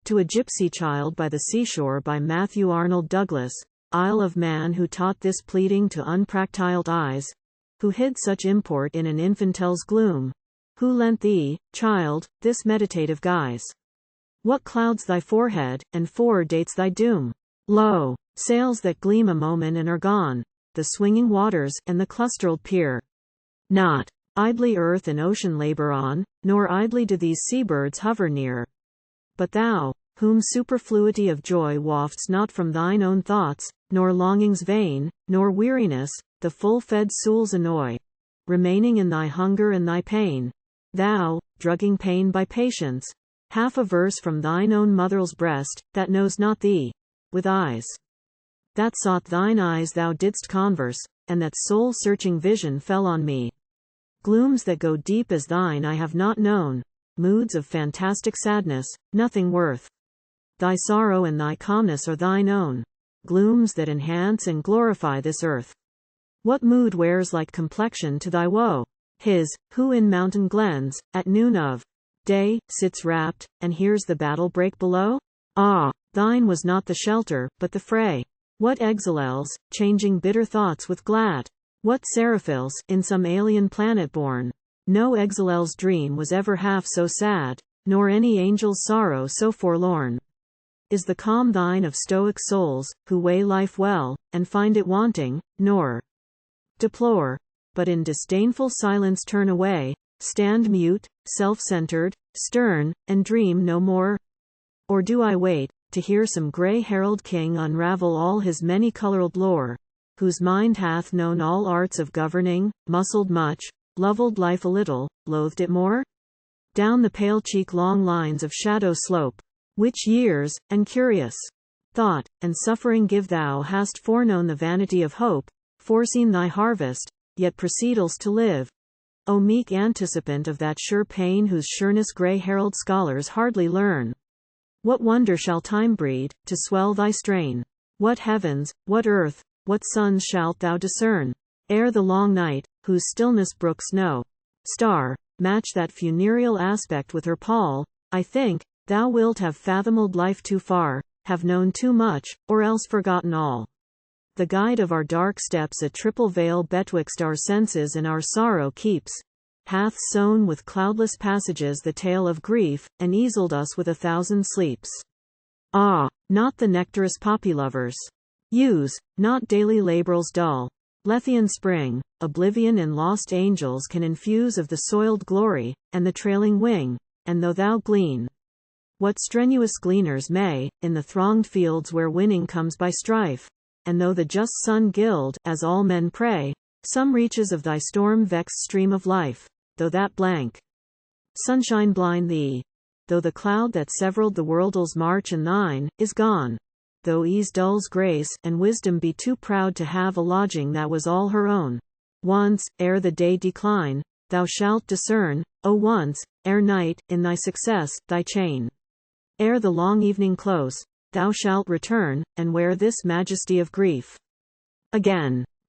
To a Gypsy Child by the Seashore by Matthew Arnold Douglas, Isle of Man, who taught this pleading to unpractisĺd eyes, who hid such import in an infantĺs gloom, who lent thee, child, this meditative guise? What clouds thy forehead, and fore-dates thy doom? Lo, sails that gleam a moment and are gone, the swinging waters, and the clusterĺd pier. Not idly earth and ocean labor on, nor idly do these seabirds hover near. But thou, whom superfluity of joy wafts not from thine own thoughts, nor longings vain, nor weariness, the full-fed soul's annoy, remaining in thy hunger and thy pain, thou, drugging pain by patience, half averse from thine own mother's breast, that knows not thee, with eyes that sought thine eyes thou didst converse, and that soul-searching vision fell on me. Glooms that go deep as thine I have not known, moods of fantastic sadness, nothing worth. Thy sorrow and thy calmness are thine own, glooms that enhance and glorify this earth. What mood wears like complexion to thy woe? His, who in mountain glens, at noon of day, sits rapt, and hears the battle break below? Ah, thine was not the shelter, but the fray. What exilels, changing bitter thoughts with glad? What seraphils, in some alien planet born? No exilel's dream was ever half so sad, nor any angel's sorrow so forlorn. Is the calm thine of stoic souls, who weigh life well, and find it wanting, nor deplore, but in disdainful silence turn away, stand mute, self-centered, stern, and dream no more? Or do I wait to hear some grey herald king unravel all his many-colored lore, whose mind hath known all arts of governing, muscled much, loved life a little, loathed it more? Down the pale cheek long lines of shadow slope, which years, and curious thought, and suffering give. Thou hast foreknown the vanity of hope, foreseen thy harvest, yet proceedest to live, O meek anticipant of that sure pain whose sureness grey herald scholars hardly learn. What wonder shall time breed, to swell thy strain? What heavens, what earth, what suns shalt thou discern, ere the long night, whose stillness brooks no star, match that funereal aspect with her pall? I think, thou wilt have fathomed life too far, have known too much, or else forgotten all. The guide of our dark steps a triple veil betwixt our senses and our sorrow keeps, hath sown with cloudless passages the tale of grief, and easeled us with 1,000 sleeps. Ah, not the nectarous poppy lovers use, not daily labor's dull Lethean spring, oblivion and lost angels can infuse of the soiled glory, and the trailing wing, and though thou glean what strenuous gleaners may, in the thronged fields where winning comes by strife, and though the just sun gild, as all men pray, some reaches of thy storm-vexed stream of life, though that blank sunshine blind thee, though the cloud that severed the world's march and thine, is gone, though ease dulls grace, and wisdom be too proud to have a lodging that was all her own, once, ere the day decline, thou shalt discern, O once, ere night, in thy success, thy chain. Ere the long evening close, thou shalt return, and wear this majesty of grief again.